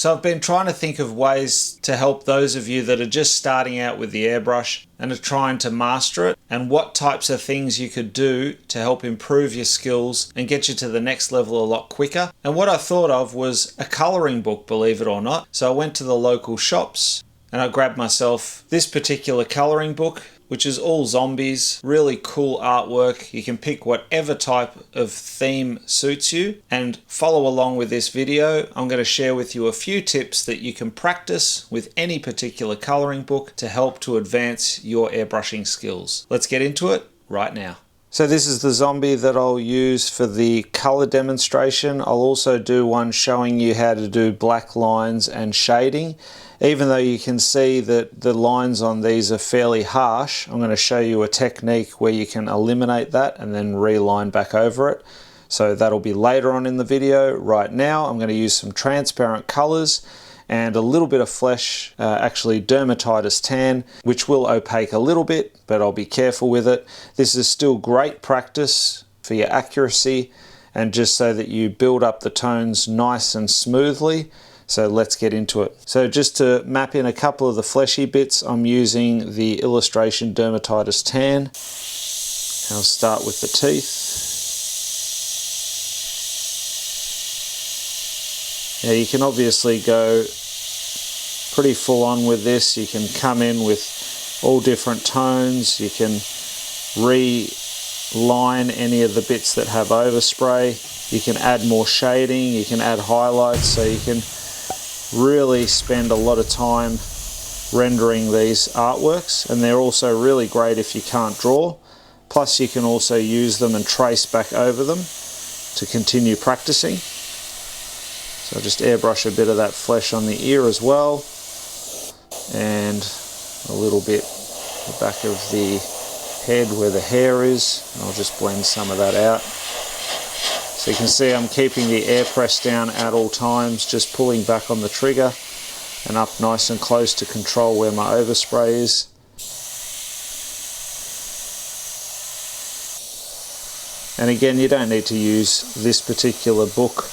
So I've been trying to think of ways to help those of you that are just starting out with the airbrush and are trying to master it, and what types of things you could do to help improve your skills and get you to the next level a lot quicker. And what I thought of was a colouring book, believe it or not. So I went to the local shops and I grabbed myself this particular colouring book, which is all zombies, really cool artwork. You can pick whatever type of theme suits you and follow along with this video. I'm going to share with you a few tips that you can practice with any particular colouring book to help to advance your airbrushing skills. Let's get into it right now. So this is the zombie that I'll use for the colour demonstration. I'll also do one showing you how to do black lines and shading. Even though you can see that the lines on these are fairly harsh, I'm going to show you a technique where you can eliminate that and then reline back over it. So that'll be later on in the video. Right now I'm going to use some transparent colours and a little bit of flesh, actually dermatitis tan, which will opaque a little bit, but I'll be careful with it. This is still great practice for your accuracy and just so that you build up the tones nice and smoothly. So let's get into it. So just to map in a couple of the fleshy bits, I'm using the illustration dermatitis tan. I'll start with the teeth. Now you can obviously go pretty full on with this. You can come in with all different tones. You can reline any of the bits that have overspray. You can add more shading. You can add highlights. So you can really spend a lot of time rendering these artworks, and they're also really great if you can't draw. Plus you can also use them and trace back over them to continue practicing. So I'll just airbrush a bit of that flesh on the ear as well, and a little bit the back of the head where the hair is, and I'll just blend some of that out. So you can see I'm keeping the air press down at all times, just pulling back on the trigger and up nice and close to control where my overspray is. And again, you don't need to use this particular book.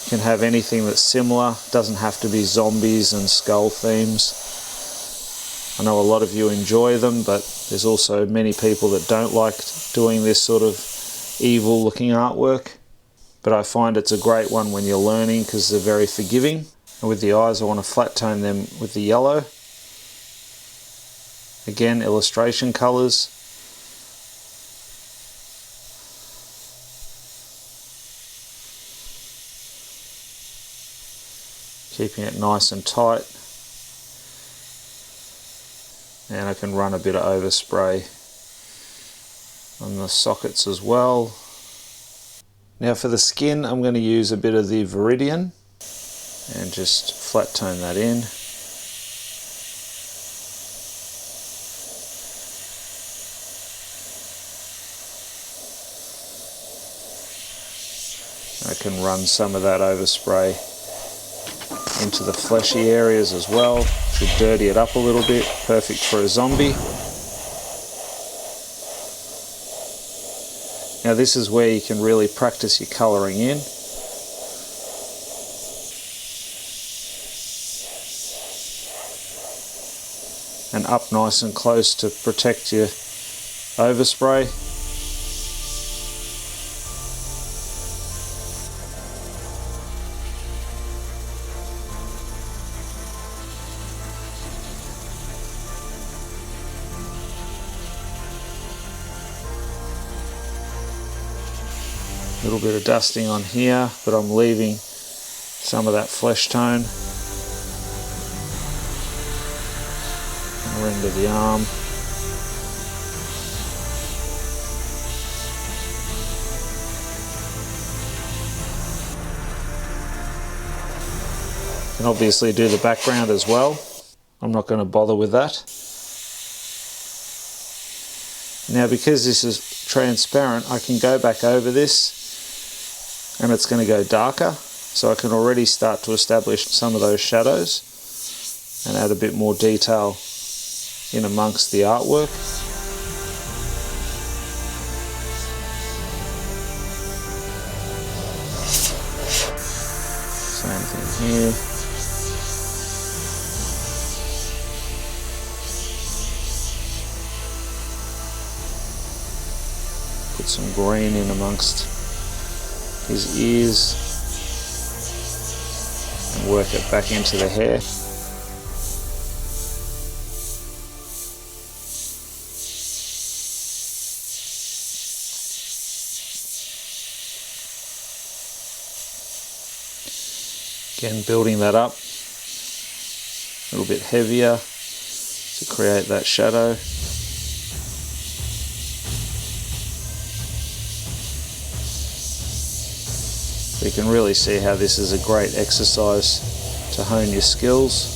You can have anything that's similar. It doesn't have to be zombies and skull themes. I know a lot of you enjoy them, but there's also many people that don't like doing this sort of evil looking artwork, but I find it's a great one when you're learning because they're very forgiving. And with the eyes, I want to flat tone them with the yellow. Again, illustration colours. Keeping it nice and tight. And I can run a bit of overspray on the sockets as well. Now for the skin, I'm going to use a bit of the viridian and just flat tone that in. I can run some of that overspray into the fleshy areas as well. Should dirty it up a little bit, perfect for a zombie. Now this is where you can really practice your colouring in. And up nice and close to protect your overspray. A little bit of dusting on here, but I'm leaving some of that flesh tone. End of the arm. And obviously do the background as well. I'm not going to bother with that. Now because this is transparent, I can go back over this and it's going to go darker, so I can already start to establish some of those shadows and add a bit more detail in amongst the artwork. Same thing here. Put some green in amongst his ears and work it back into the hair. Again, building that up a little bit heavier to create that shadow. You can really see how this is a great exercise to hone your skills.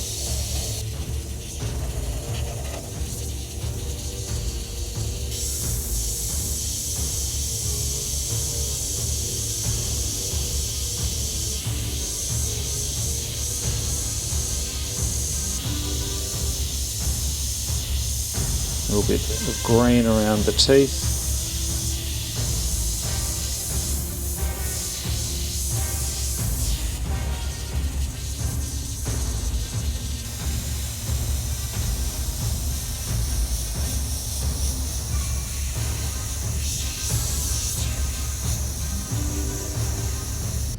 A little bit of green around the teeth.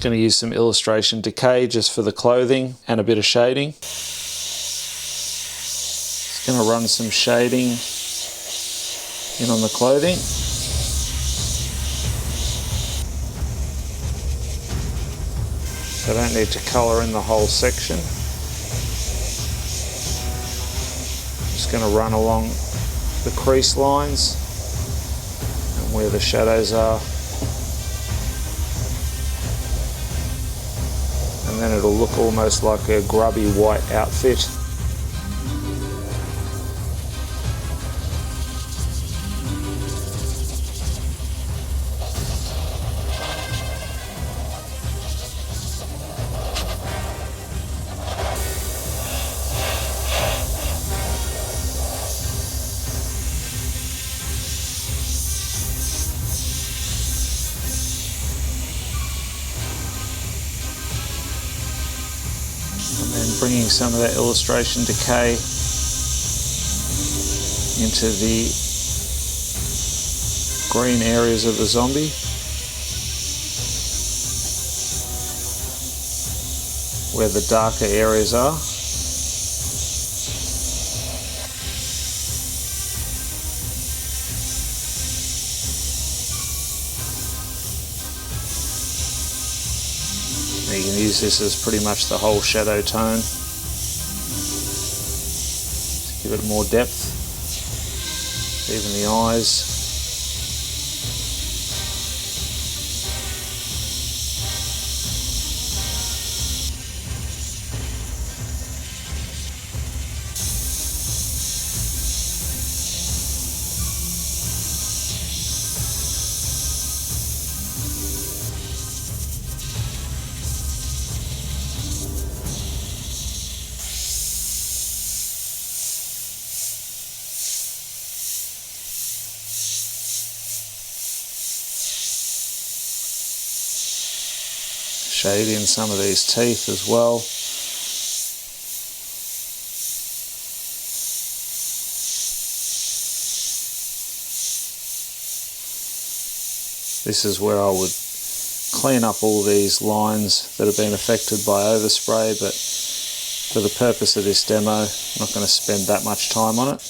Going to use some illustration decay just for the clothing and a bit of shading. Just going to run some shading in on the clothing. So I don't need to colour in the whole section. Just going to run along the crease lines and where the shadows are. And then it'll look almost like a grubby white outfit. And then bringing some of that illustration decay into the green areas of the zombie, where the darker areas are. You can use this as pretty much the whole shadow tone to give it more depth, even the eyes. Shade in some of these teeth as well. This is where I would clean up all these lines that have been affected by overspray, but for the purpose of this demo, I'm not going to spend that much time on it.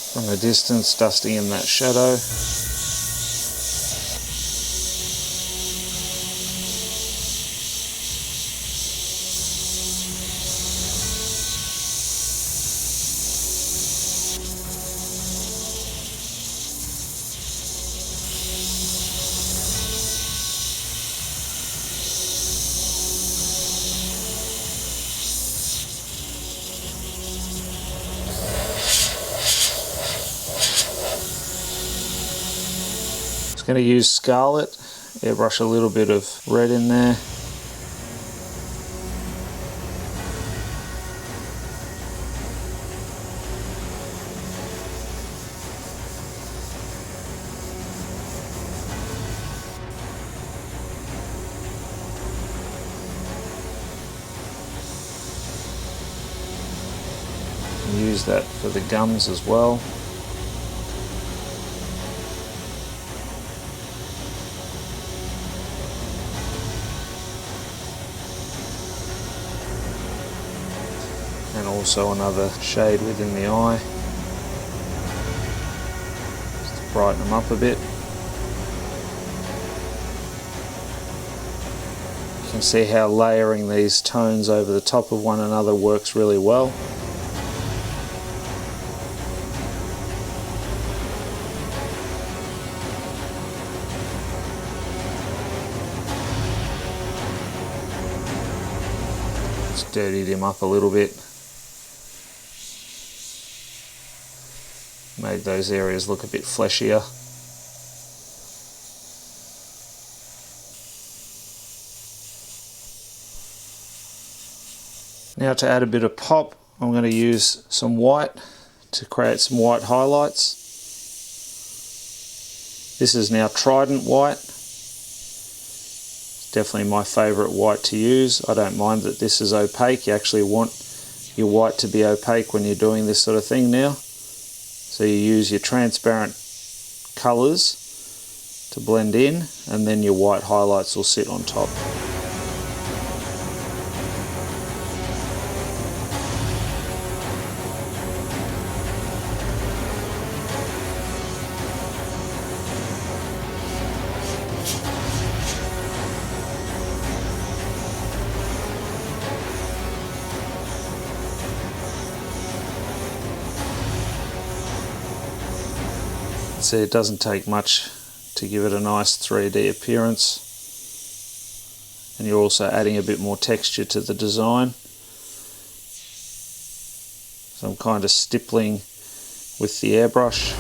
From a distance, dusting in that shadow. Going to use Scarlet, airbrush a little bit of red in there. use that for the gums as well. And also another shade within the eye, just to brighten them up a bit. You can see how layering these tones over the top of one another works really well. Just dirtied him up a little bit. Made those areas look a bit fleshier. Now to add a bit of pop, I'm going to use some white to create some white highlights. This is now Trident white. It's definitely my favourite white to use. I don't mind that this is opaque. You actually want your white to be opaque when you're doing this sort of thing now. So you use your transparent colours to blend in, and then your white highlights will sit on top. See, it doesn't take much to give it a nice 3D appearance, and you're also adding a bit more texture to the design. So I'm kind of stippling with the airbrush.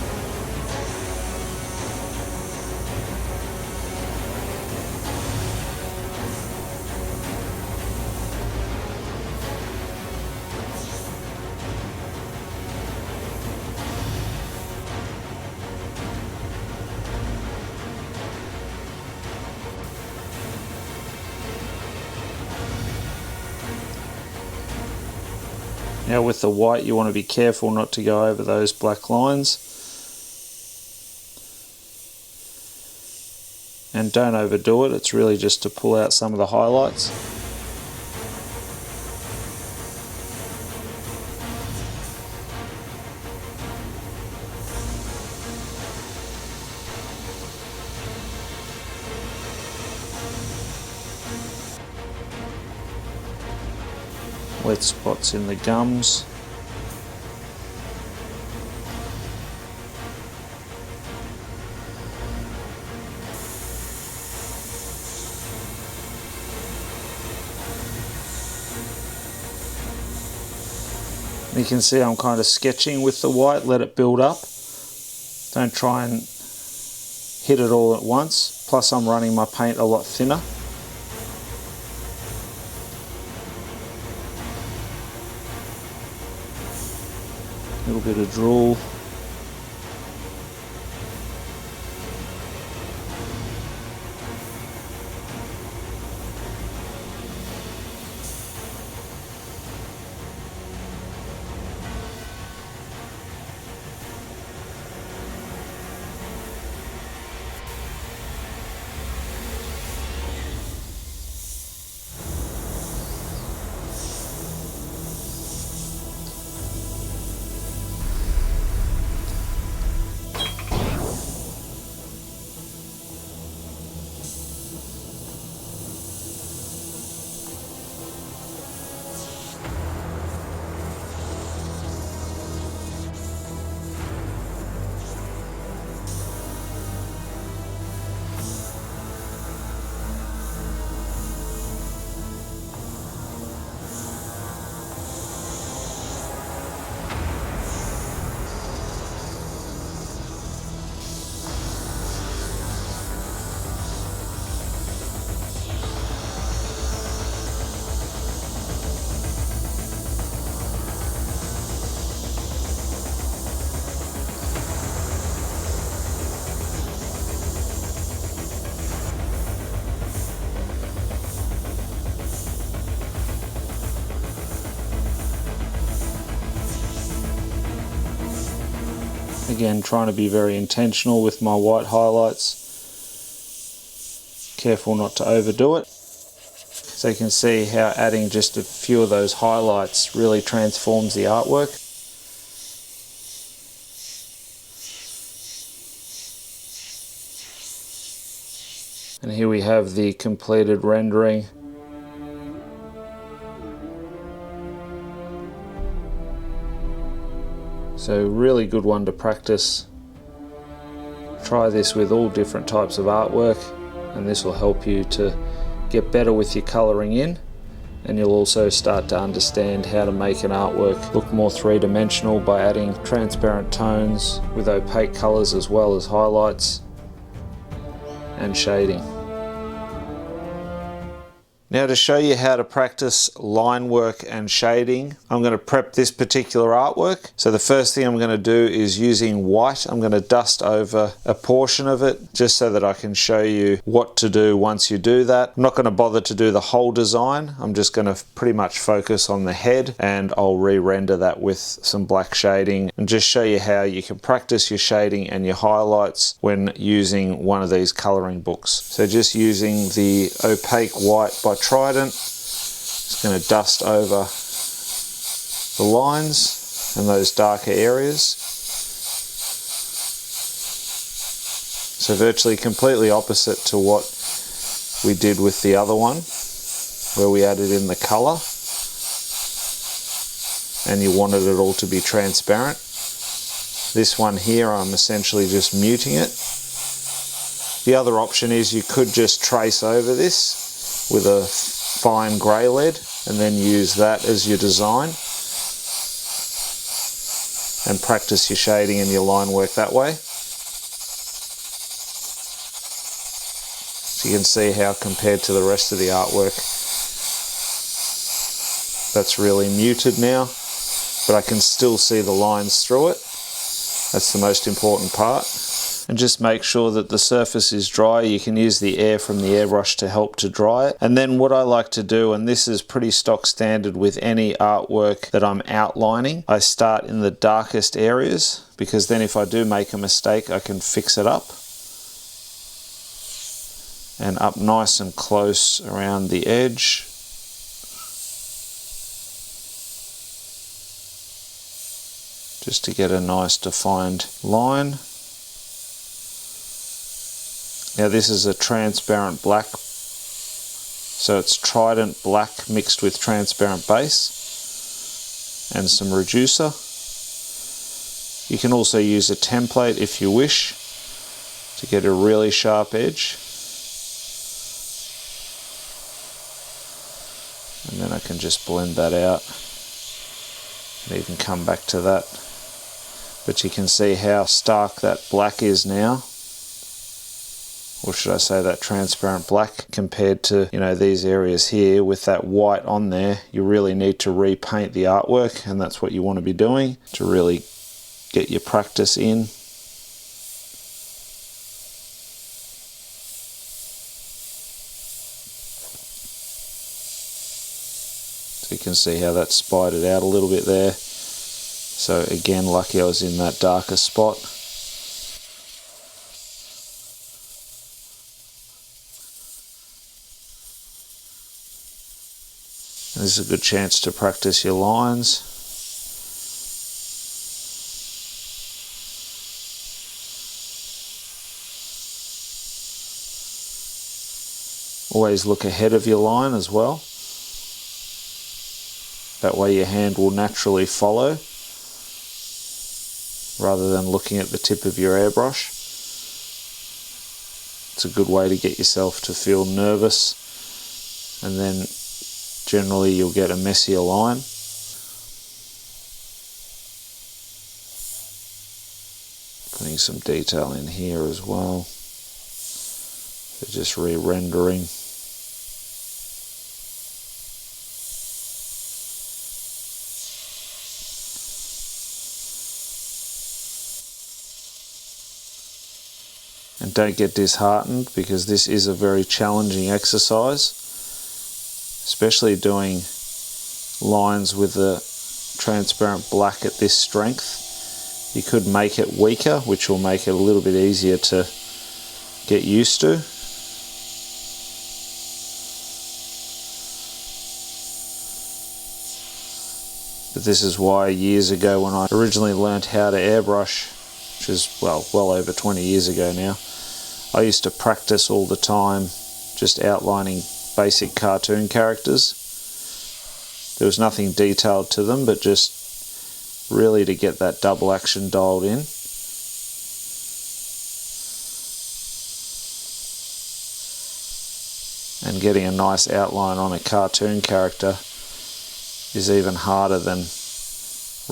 Now with the white, you want to be careful not to go over those black lines, and don't overdo it. It's really just to pull out some of the highlights. Wet spots in the gums. You can see I'm kind of sketching with the white, let it build up. Don't try and hit it all at once. Plus I'm running my paint a lot thinner. A little bit of drool. Again, trying to be very intentional with my white highlights. Careful not to overdo it. So you can see how adding just a few of those highlights really transforms the artwork. And here we have the completed rendering. So really good one to practice. Try this with all different types of artwork, and this will help you to get better with your colouring in, and you'll also start to understand how to make an artwork look more three-dimensional by adding transparent tones with opaque colours as well as highlights and shading. Now, to show you how to practice line work and shading, I'm going to prep this particular artwork. So the first thing I'm going to do is, using white, I'm going to dust over a portion of it just so that I can show you what to do once you do that. I'm not going to bother to do the whole design. I'm just going to pretty much focus on the head, and I'll re-render that with some black shading and just show you how you can practice your shading and your highlights when using one of these colouring books. So just using the opaque white by Trident, just going to dust over the lines and those darker areas. So virtually completely opposite to what we did with the other one, where we added in the colour and you wanted it all to be transparent. This one here, I'm essentially just muting it. The other option is you could just trace over this with a fine grey lead and then use that as your design and practice your shading and your line work that way. So you can see how, compared to the rest of the artwork, that's really muted now, but I can still see the lines through it. That's the most important part. And just make sure that the surface is dry. You can use the air from the airbrush to help to dry it. And then what I like to do, and this is pretty stock standard with any artwork that I'm outlining, I start in the darkest areas, because then if I do make a mistake, I can fix it up. And up nice and close around the edge. Just to get a nice defined line. Now this is a transparent black, so it's Trident black mixed with transparent base and some reducer. You can also use a template if you wish to get a really sharp edge. And then I can just blend that out and even come back to that. But you can see how stark that black is now. Or should I say that transparent black, compared to, you know, these areas here with that white on there. You really need to repaint the artwork, and that's what you want to be doing to really get your practice in. So you can see how that spidered out a little bit there. So again, lucky I was in that darker spot. This is a good chance to practice your lines. Always look ahead of your line as well. That way your hand will naturally follow, rather than looking at the tip of your airbrush. It's a good way to get yourself to feel nervous, and then generally you'll get a messier line. Putting some detail in here as well. So just re-rendering. And don't get disheartened, because this is a very challenging exercise, especially doing lines with the transparent black at this strength. You could make it weaker, which will make it a little bit easier to get used to. But this is why years ago when I originally learned how to airbrush, which is well over 20 years ago now, I used to practice all the time just outlining basic cartoon characters. There was nothing detailed to them, but just really to get that double action dialed in. And getting a nice outline on a cartoon character is even harder than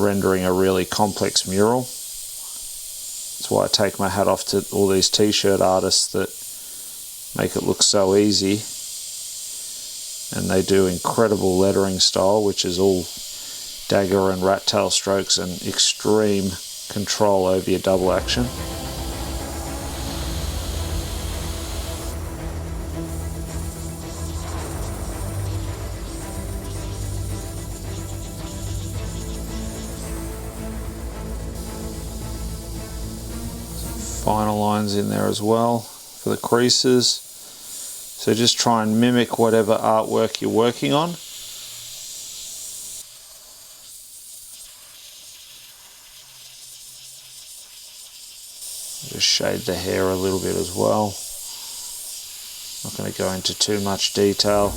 rendering a really complex mural. That's why I take my hat off to all these t-shirt artists that make it look so easy, and they do incredible lettering style, which is all dagger and rat tail strokes and extreme control over your double action. Final lines in there as well for the creases. So just try and mimic whatever artwork you're working on. Just shade the hair a little bit as well. Not going to go into too much detail.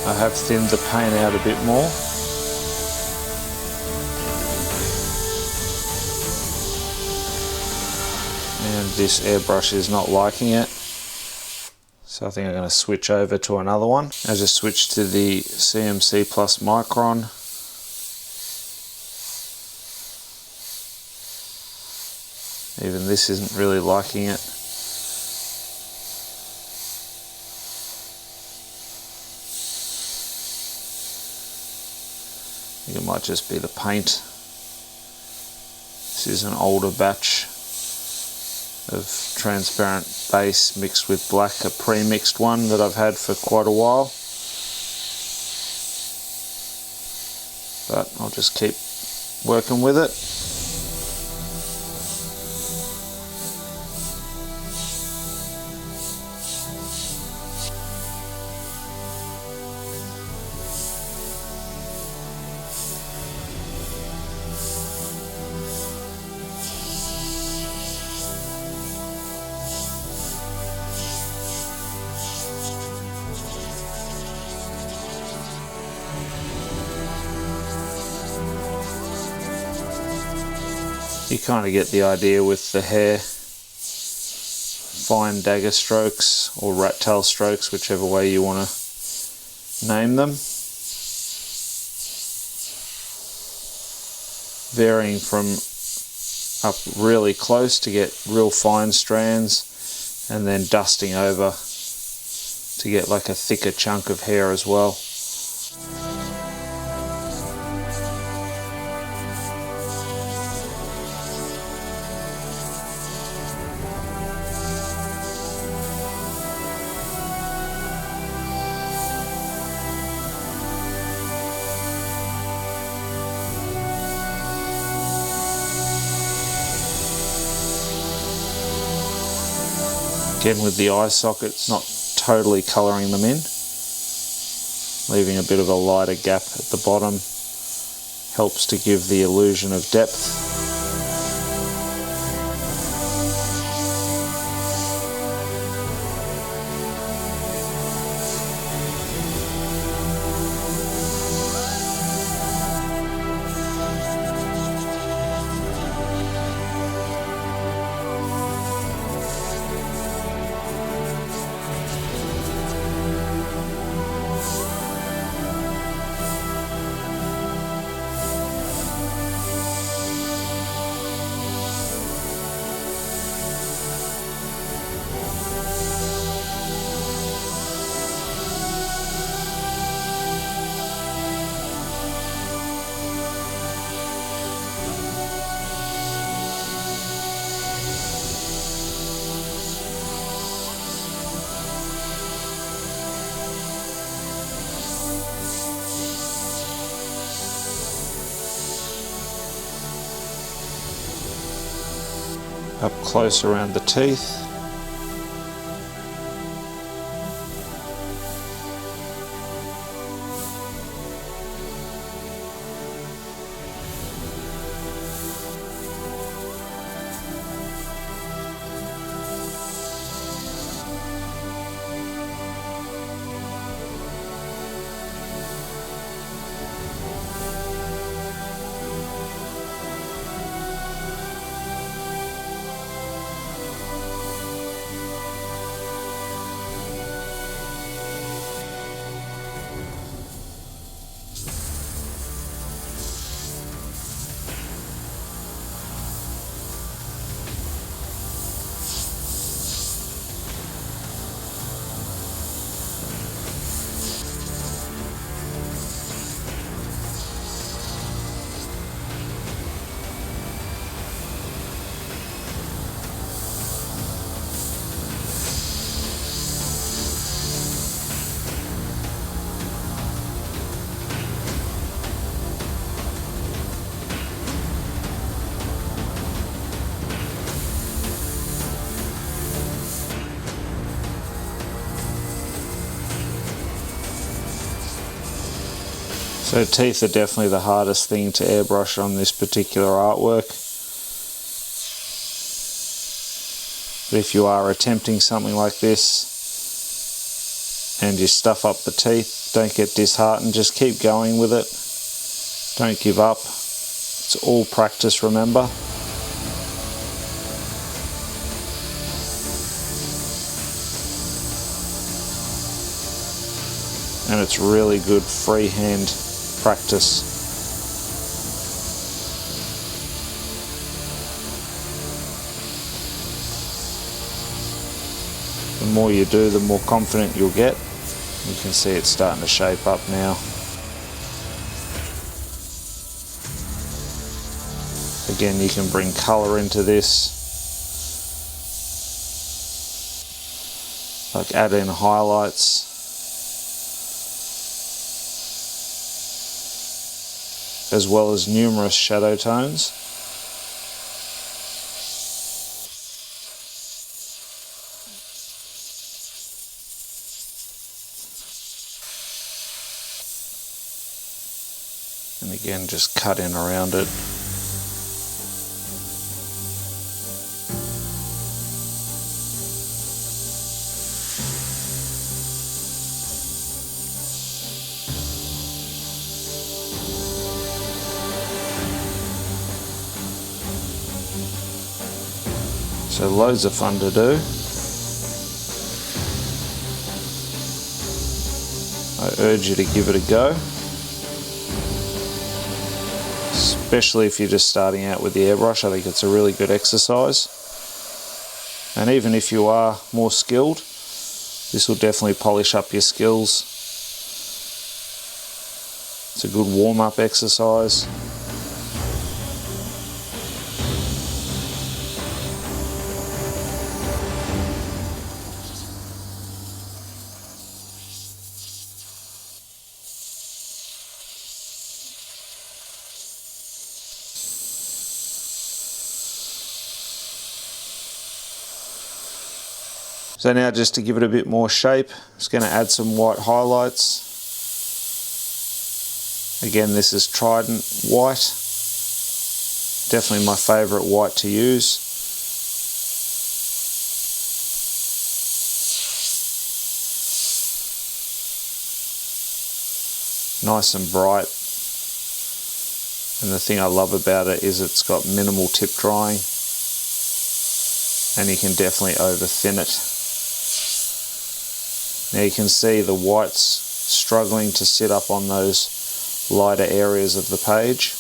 I have thinned the paint out a bit more. And this airbrush is not liking it. So I think I'm going to switch over to another one. I just switched to the CMC Plus Micron. Even this isn't really liking it. I think it might just be the paint. This is an older batch of transparent base mixed with black, a pre-mixed one that I've had for quite a while. But I'll just keep working with it. You kind of get the idea with the hair. Fine dagger strokes or rat tail strokes, whichever way you want to name them. Varying from up really close to get real fine strands, and then dusting over to get like a thicker chunk of hair as well. Again, with the eye sockets, not totally colouring them in. Leaving a bit of a lighter gap at the bottom helps to give the illusion of depth. up close around the teeth. So teeth are definitely the hardest thing to airbrush on this particular artwork. But if you are attempting something like this and you stuff up the teeth, don't get disheartened, just keep going with it. Don't give up. It's all practice, remember. And it's really good freehand practice. The more you do, the more confident you'll get. You can see it's starting to shape up now. Again, you can bring colour into this, like add in highlights. As well as numerous shadow tones. And again, just cut in around it. So loads of fun to do. I urge you to give it a go, especially if you're just starting out with the airbrush. I think it's a really good exercise, and even if you are more skilled, this will definitely polish up your skills. It's a good warm-up exercise. So now, just to give it a bit more shape, just going to add some white highlights. Again, this is Trident white. Definitely my favourite white to use. Nice and bright. And the thing I love about it is it's got minimal tip drying. And you can definitely over thin it. Now you can see the white's struggling to sit up on those lighter areas of the page.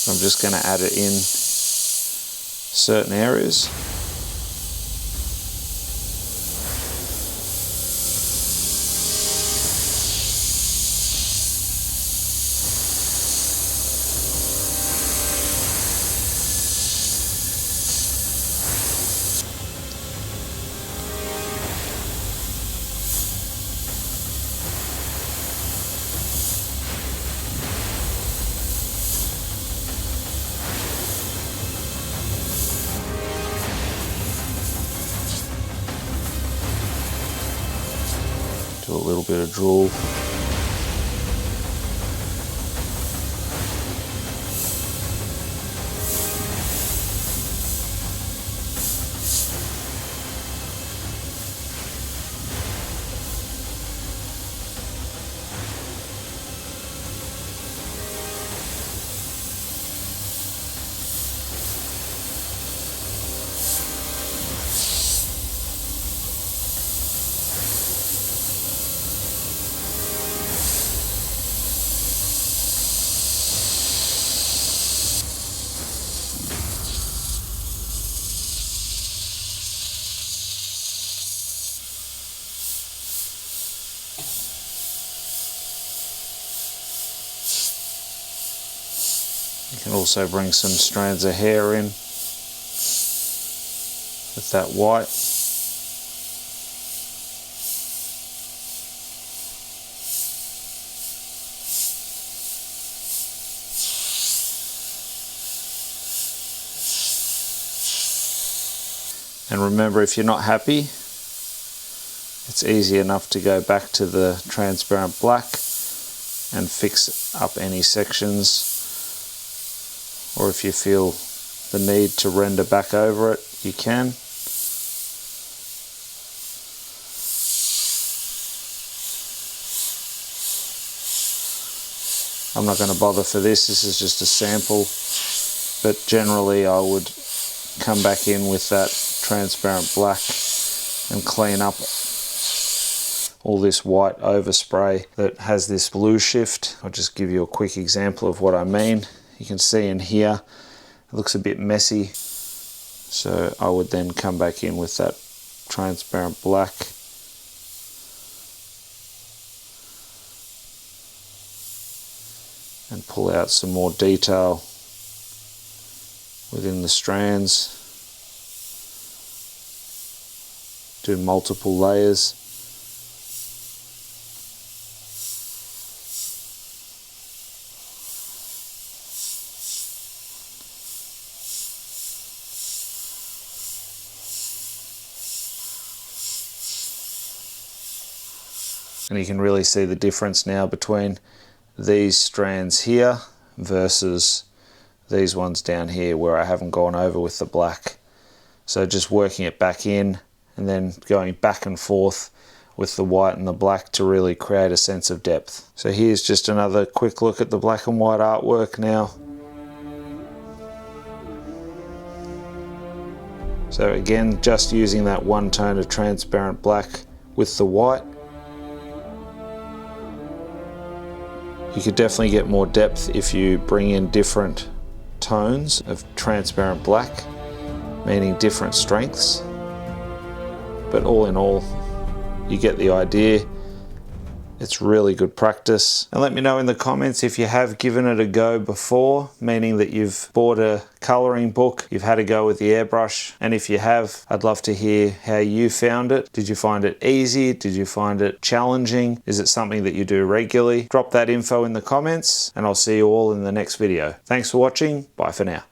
I'm just going to add it in certain areas. little bit of drool. You can also bring some strands of hair in with that white. And remember, if you're not happy, it's easy enough to go back to the transparent black and fix up any sections. Or if you feel the need to render back over it, you can. I'm not going to bother for this is just a sample, but generally I would come back in with that transparent black and clean up all this white overspray that has this blue shift. I'll just give you a quick example of what I mean. You can see in here it looks a bit messy, so I would then come back in with that transparent black and pull out some more detail within the strands. Do multiple layers. And you can really see the difference now between these strands here versus these ones down here where I haven't gone over with the black. So just working it back in and then going back and forth with the white and the black to really create a sense of depth. So here's just another quick look at the black and white artwork now. So again, just using that one tone of transparent black with the white. You could definitely get more depth if you bring in different tones of transparent black, meaning different strengths. But all in all, you get the idea. It's really good practice. And let me know in the comments if you have given it a go before, meaning that you've bought a colouring book, you've had a go with the airbrush, and if you have, I'd love to hear how you found it. Did you find it easy? Did you find it challenging? Is it something that you do regularly? Drop that info in the comments, and I'll see you all in the next video. Thanks for watching. Bye for now.